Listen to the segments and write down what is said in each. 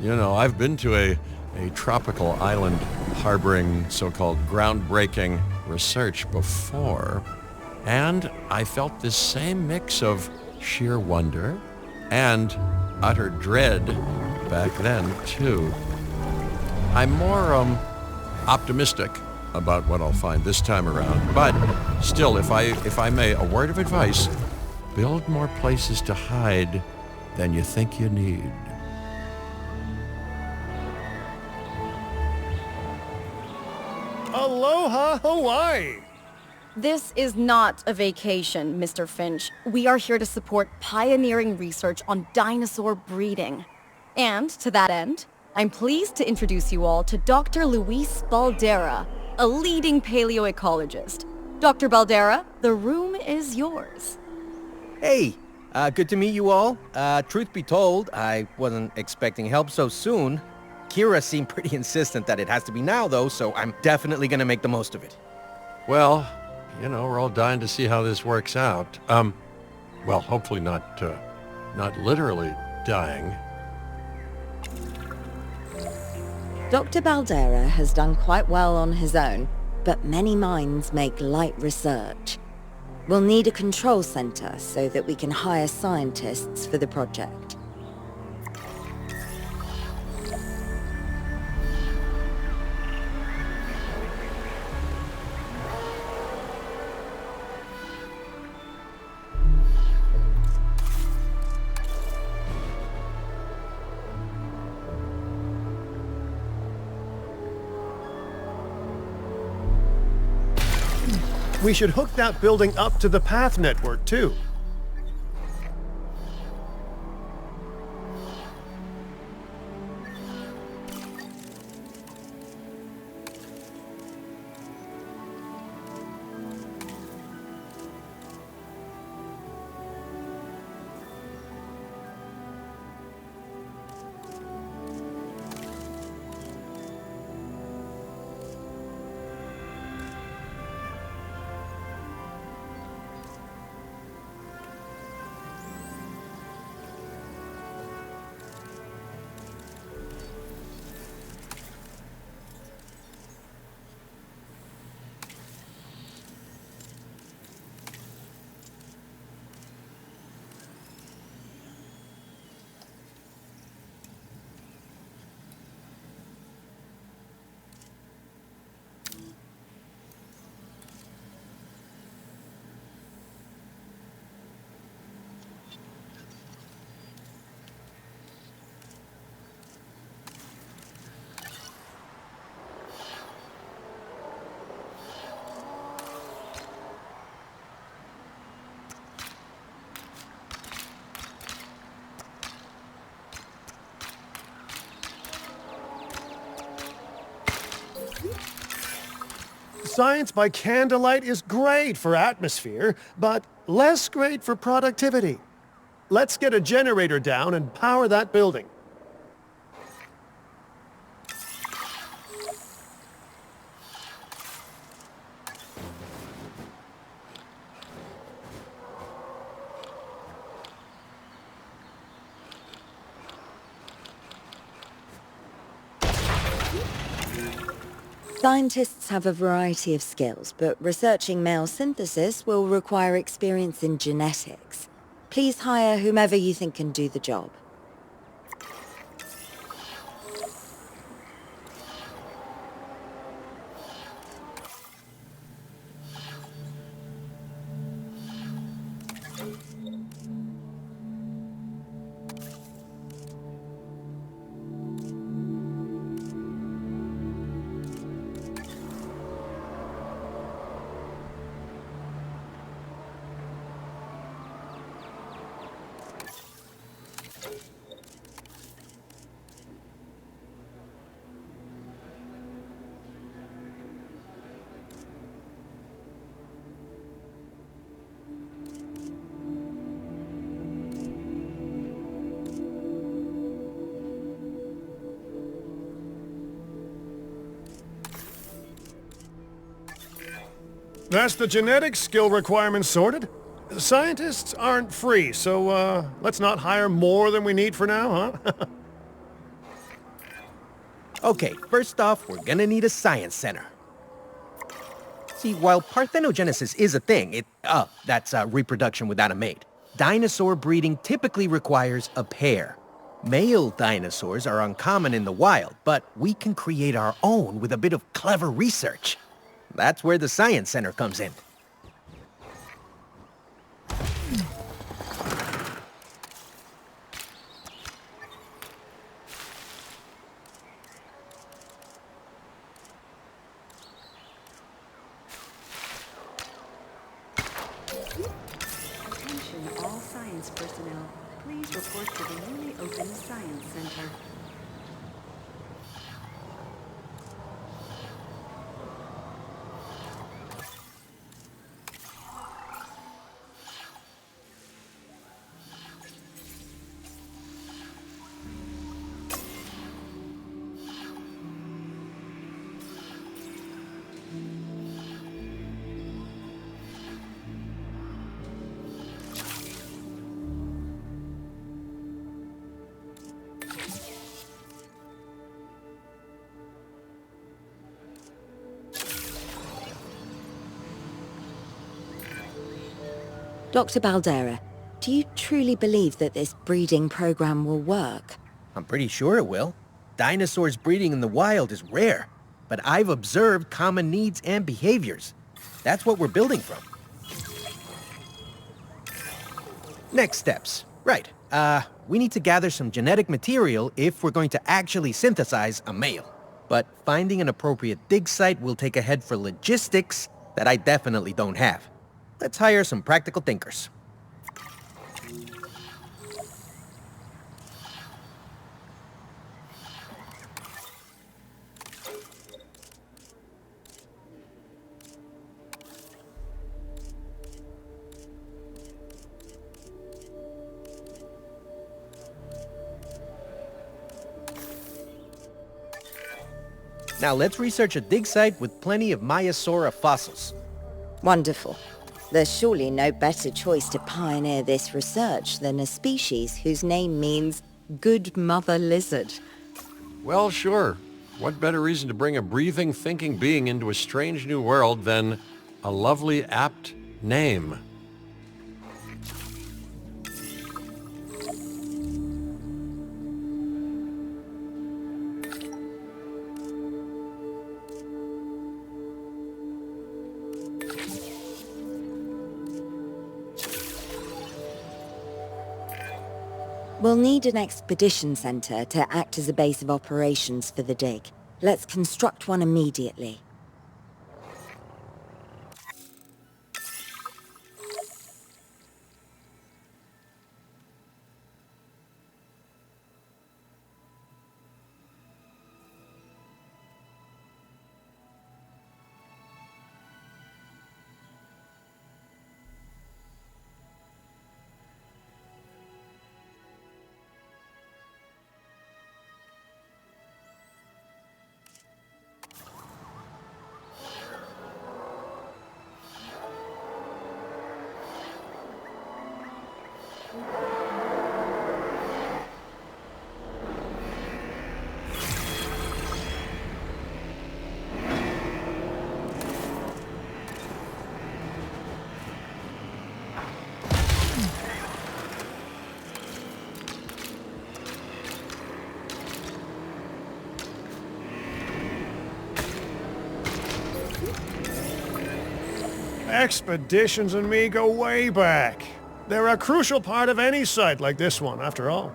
You know, I've been to a tropical island harboring so-called groundbreaking research before, and I felt this same mix of sheer wonder and utter dread back then, too. I'm more optimistic about what I'll find this time around, but still, if I may, a word of advice: build more places to hide than you think you need. Aloha, Hawaii! This is not a vacation, Mr. Finch. We are here to support pioneering research on dinosaur breeding. And to that end, I'm pleased to introduce you all to Dr. Luis Baldera, a leading paleoecologist. Dr. Baldera, the room is yours. Hey, good to meet you all. Truth be told, I wasn't expecting help so soon. Kira seemed pretty insistent that it has to be now, though, so I'm definitely gonna make the most of it. Well, you know, we're all dying to see how this works out. Well, hopefully not literally dying. Dr. Baldera has done quite well on his own, but many minds make light research. We'll need a control center so that we can hire scientists for the project. We should hook that building up to the path network, too. Science by candlelight is great for atmosphere, but less great for productivity. Let's get a generator down and power that building. Scientists have a variety of skills, but researching male synthesis will require experience in genetics. Please hire whomever you think can do the job. That's the genetic skill requirements sorted. Scientists aren't free, so let's not hire more than we need for now, huh? Okay, first off, we're gonna need a science center. See, while parthenogenesis is a thing, that's reproduction without a mate. Dinosaur breeding typically requires a pair. Male dinosaurs are uncommon in the wild, but we can create our own with a bit of clever research. That's where the science center comes in. Attention all science personnel. Please report to the newly opened Science Center. Dr. Baldera, do you truly believe that this breeding program will work? I'm pretty sure it will. Dinosaurs breeding in the wild is rare, but I've observed common needs and behaviors. That's what we're building from. Next steps. Right. We need to gather some genetic material if we're going to actually synthesize a male. But finding an appropriate dig site will take a head for logistics that I definitely don't have. Let's hire some practical thinkers. Now let's research a dig site with plenty of Maiasaura fossils. Wonderful. There's surely no better choice to pioneer this research than a species whose name means good mother lizard. Well, sure. What better reason to bring a breathing, thinking being into a strange new world than a lovely, apt name? We'll need an expedition center to act as a base of operations for the dig. Let's construct one immediately. Expeditions and me go way back. They're a crucial part of any site like this one, after all.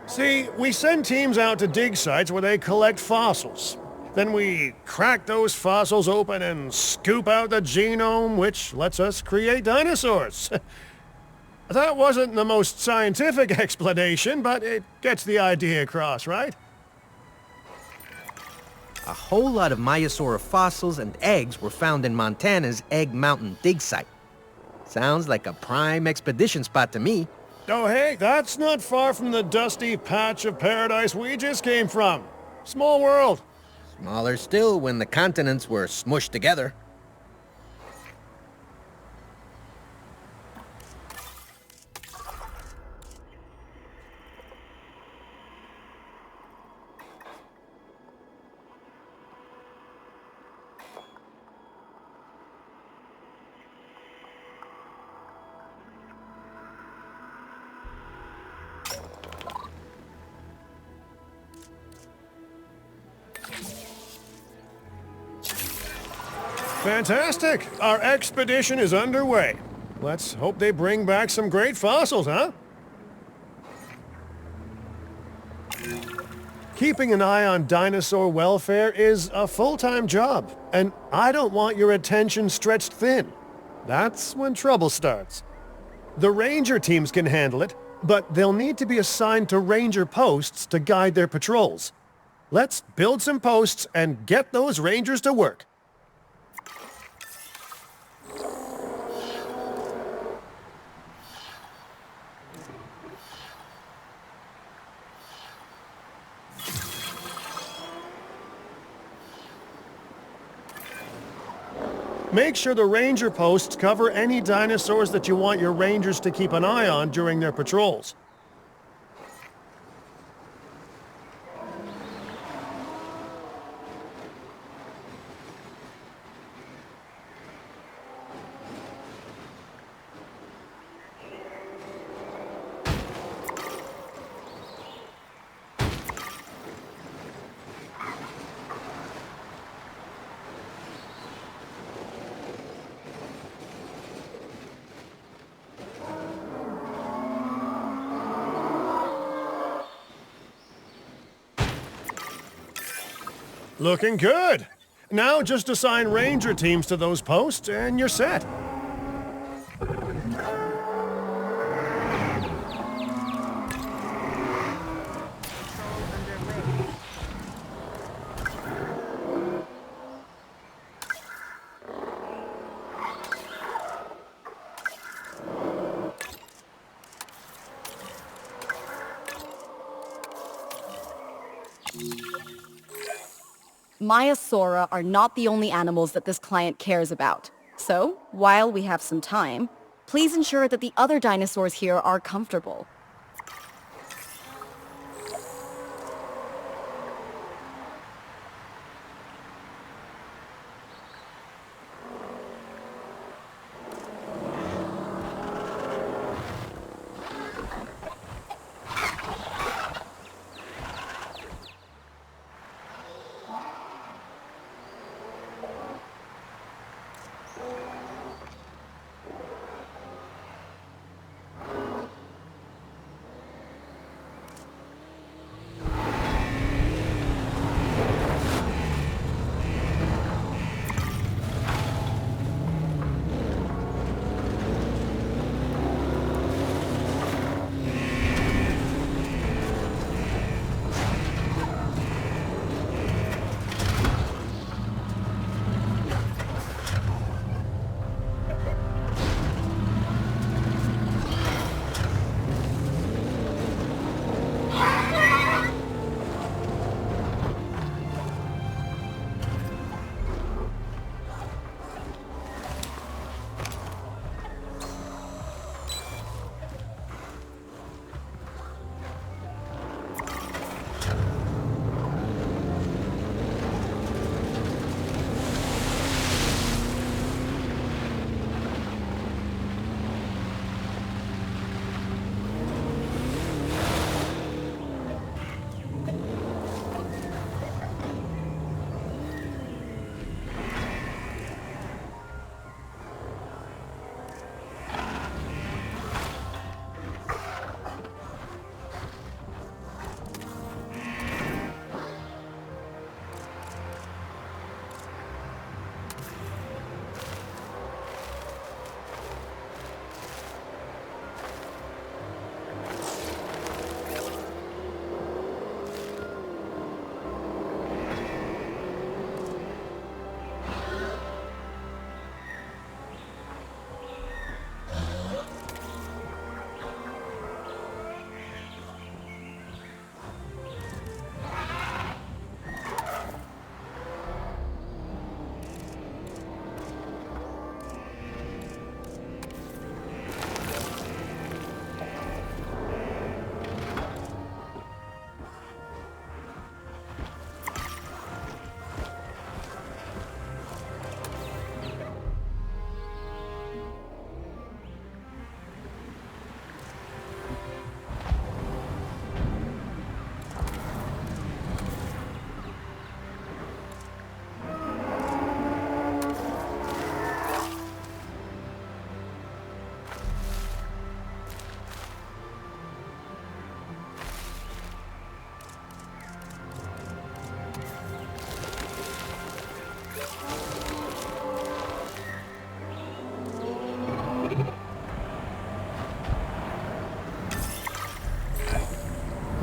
See, we send teams out to dig sites where they collect fossils. Then we crack those fossils open and scoop out the genome, which lets us create dinosaurs. That wasn't the most scientific explanation, but it gets the idea across, right? A whole lot of Maiasaura fossils and eggs were found in Montana's Egg Mountain dig site. Sounds like a prime expedition spot to me. Oh hey, that's not far from the dusty patch of paradise we just came from. Small world. Smaller still when the continents were smushed together. Fantastic! Our expedition is underway. Let's hope they bring back some great fossils, huh? Keeping an eye on dinosaur welfare is a full-time job, and I don't want your attention stretched thin. That's when trouble starts. The ranger teams can handle it, but they'll need to be assigned to ranger posts to guide their patrols. Let's build some posts and get those rangers to work. Make sure the ranger posts cover any dinosaurs that you want your rangers to keep an eye on during their patrols. Looking good. Now just assign ranger teams to those posts and you're set. Maiasaura are not the only animals that this client cares about. So, while we have some time, please ensure that the other dinosaurs here are comfortable.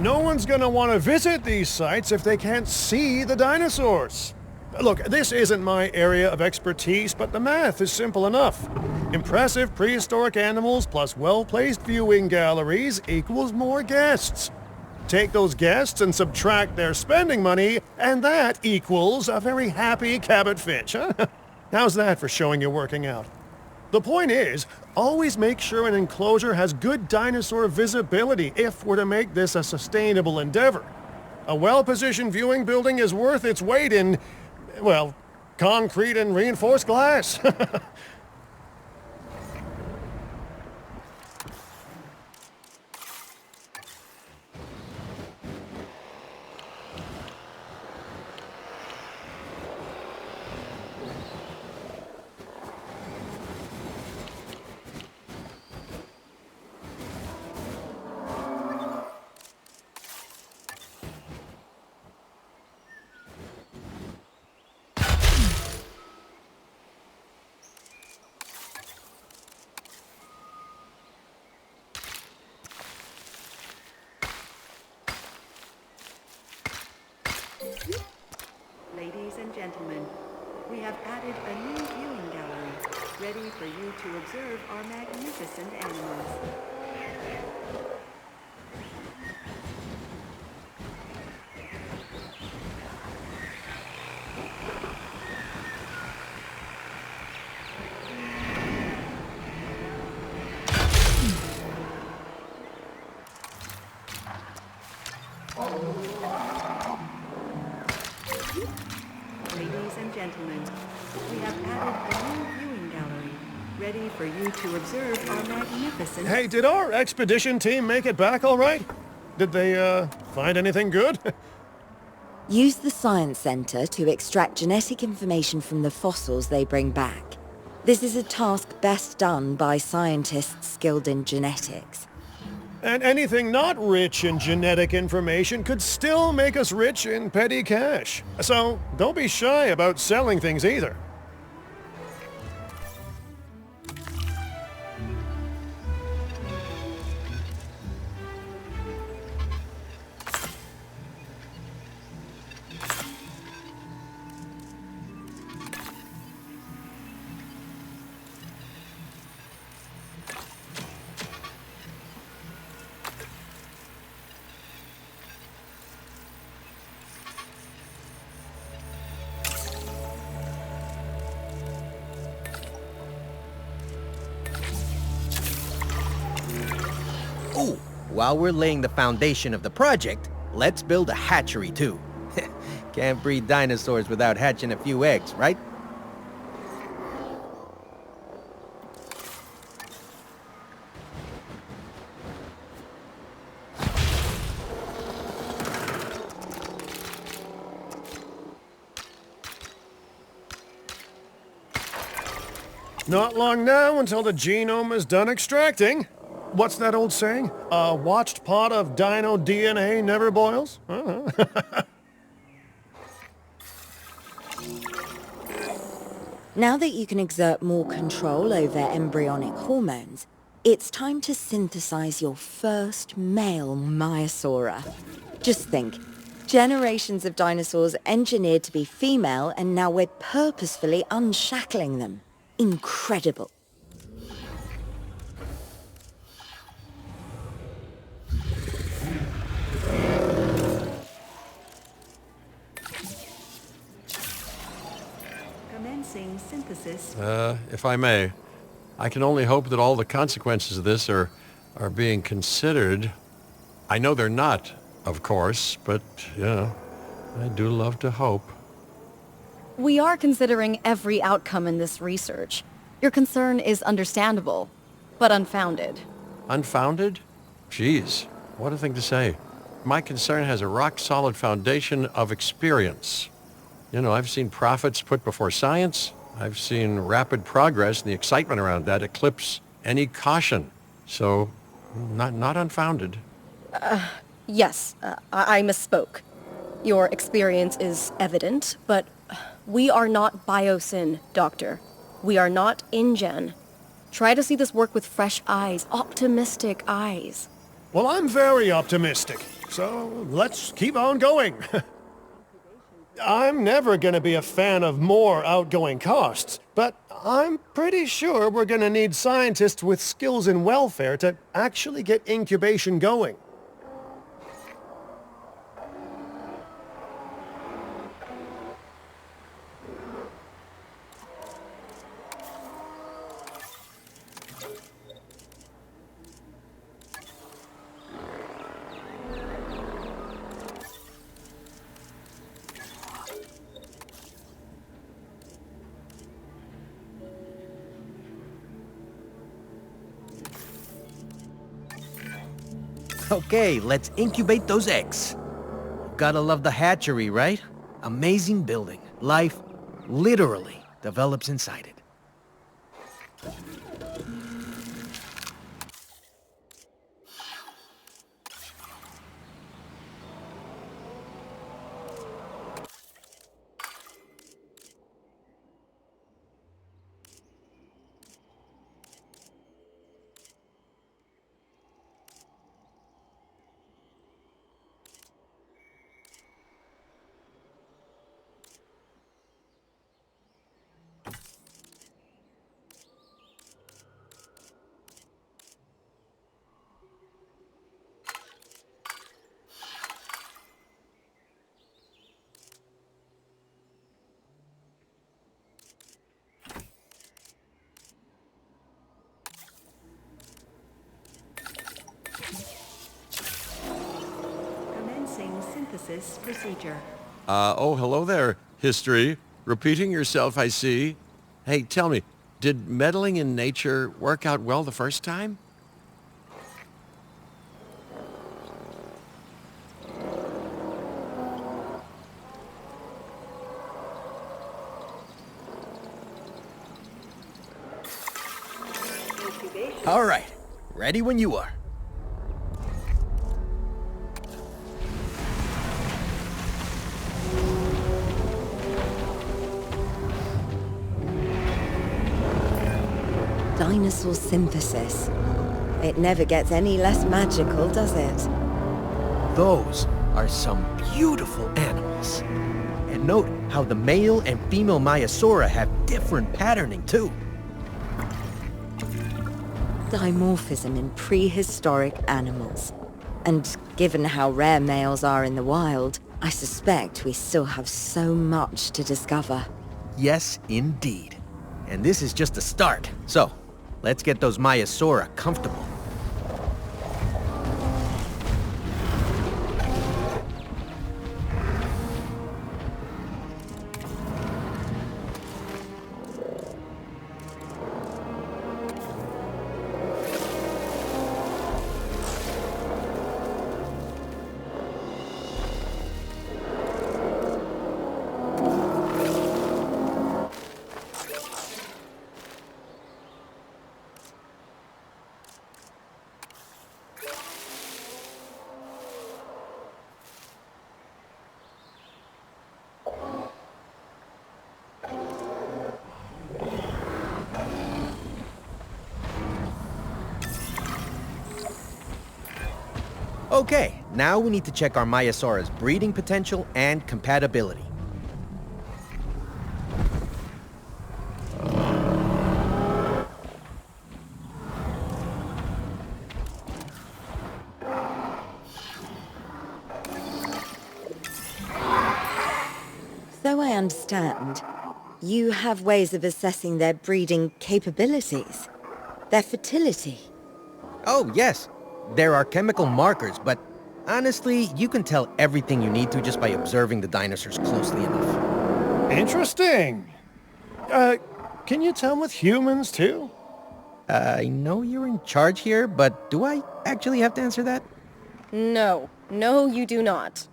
No one's gonna want to visit these sites if they can't see the dinosaurs. Look, this isn't my area of expertise, but the math is simple enough. Impressive prehistoric animals plus well-placed viewing galleries equals more guests. Take those guests and subtract their spending money, and that equals a very happy Cabot Finch, huh? How's that for showing you're working out? The point is, always make sure an enclosure has good dinosaur visibility if we're to make this a sustainable endeavor. A well-positioned viewing building is worth its weight in, well, concrete and reinforced glass. Ladies and gentlemen, we have added a new viewing gallery, ready for you to observe our magnificent animals. Ladies and gentlemen, we have added a new viewing gallery, ready for you to observe our magnificent... Hey, did our expedition team make it back all right? Did they, find anything good? Use the Science Center to extract genetic information from the fossils they bring back. This is a task best done by scientists skilled in genetics. And anything not rich in genetic information could still make us rich in petty cash. So don't be shy about selling things either. Ooh, while we're laying the foundation of the project, let's build a hatchery too. Can't breed dinosaurs without hatching a few eggs, right? Not long now until the genome is done extracting. What's that old saying? A watched pot of dino DNA never boils? Now that you can exert more control over embryonic hormones, it's time to synthesize your first male Maiasaura. Just think, generations of dinosaurs engineered to be female, and now we're purposefully unshackling them. Incredible. Commencing synthesis. If I may, I can only hope that all the consequences of this are being considered. I know they're not, of course, but, you know, I do love to hope. We are considering every outcome in this research. Your concern is understandable, but unfounded. Unfounded? Geez, what a thing to say. My concern has a rock-solid foundation of experience. You know, I've seen profits put before science. I've seen rapid progress, and the excitement around that eclipse any caution. So, not unfounded. Yes, I misspoke. Your experience is evident, but we are not Biosyn, Doctor. We are not InGen. Try to see this work with fresh eyes, optimistic eyes. Well, I'm very optimistic. So let's keep on going. I'm never going to be a fan of more outgoing costs, but I'm pretty sure we're going to need scientists with skills in welfare to actually get incubation going. Okay, let's incubate those eggs. Gotta love the hatchery, right? Amazing building. Life literally develops inside it. Commencing synthesis procedure. Oh, hello there, history. Repeating yourself, I see. Hey, tell me, did meddling in nature work out well the first time? All right, ready when you are. Dinosaur synthesis. It never gets any less magical, does it? Those are some beautiful animals. And note how the male and female Maiasaura have different patterning too. Dimorphism in prehistoric animals. And given how rare males are in the wild, I suspect we still have so much to discover. Yes, indeed. And this is just the start. So, let's get those Maiasaura comfortable. Okay, now we need to check our Maiasaura's breeding potential and compatibility. So I understand, you have ways of assessing their breeding capabilities, their fertility. Oh, yes. There are chemical markers, but honestly, you can tell everything you need to just by observing the dinosaurs closely enough. Interesting. Can you tell with humans too? I know you're in charge here, but do I actually have to answer that? No. No, you do not.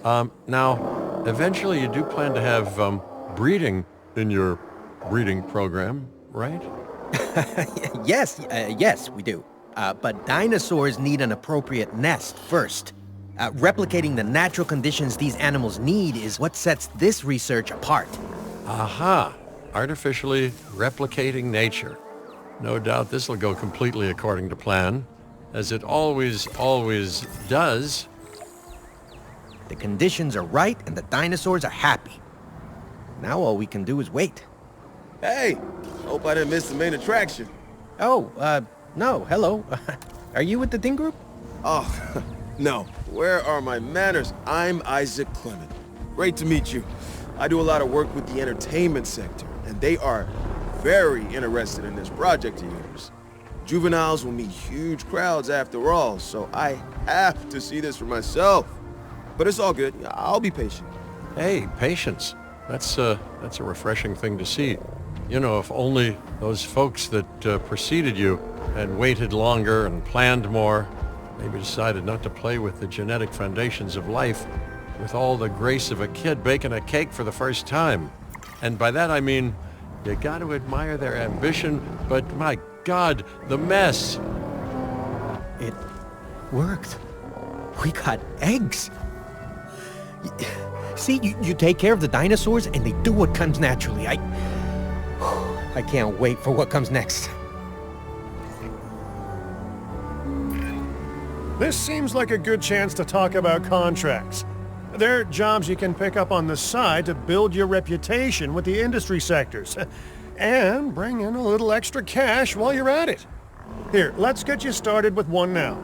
Now, eventually you do plan to have breeding in your breeding program, right? Yes, we do. But dinosaurs need an appropriate nest first. Replicating the natural conditions these animals need is what sets this research apart. Aha! Artificially replicating nature. No doubt this will go completely according to plan. as it always does. The conditions are right and the dinosaurs are happy. Now all we can do is wait. Hey, hope I didn't miss the main attraction. Oh, no, hello. Are you with the Ding Group? Oh, no. Where are my manners? I'm Isaac Clement. Great to meet you. I do a lot of work with the entertainment sector, and they are very interested in this project of yours. Juveniles will meet huge crowds after all, so I have to see this for myself. But it's all good. I'll be patient. Hey, patience. That's a refreshing thing to see. You know, if only those folks that preceded you had waited longer and planned more, maybe decided not to play with the genetic foundations of life with all the grace of a kid baking a cake for the first time. And by that I mean, you got to admire their ambition, but my God, the mess. It worked. We got eggs. See, you take care of the dinosaurs and they do what comes naturally. I can't wait for what comes next. This seems like a good chance to talk about contracts. They're jobs you can pick up on the side to build your reputation with the industry sectors. And bring in a little extra cash while you're at it. Here, let's get you started with one now.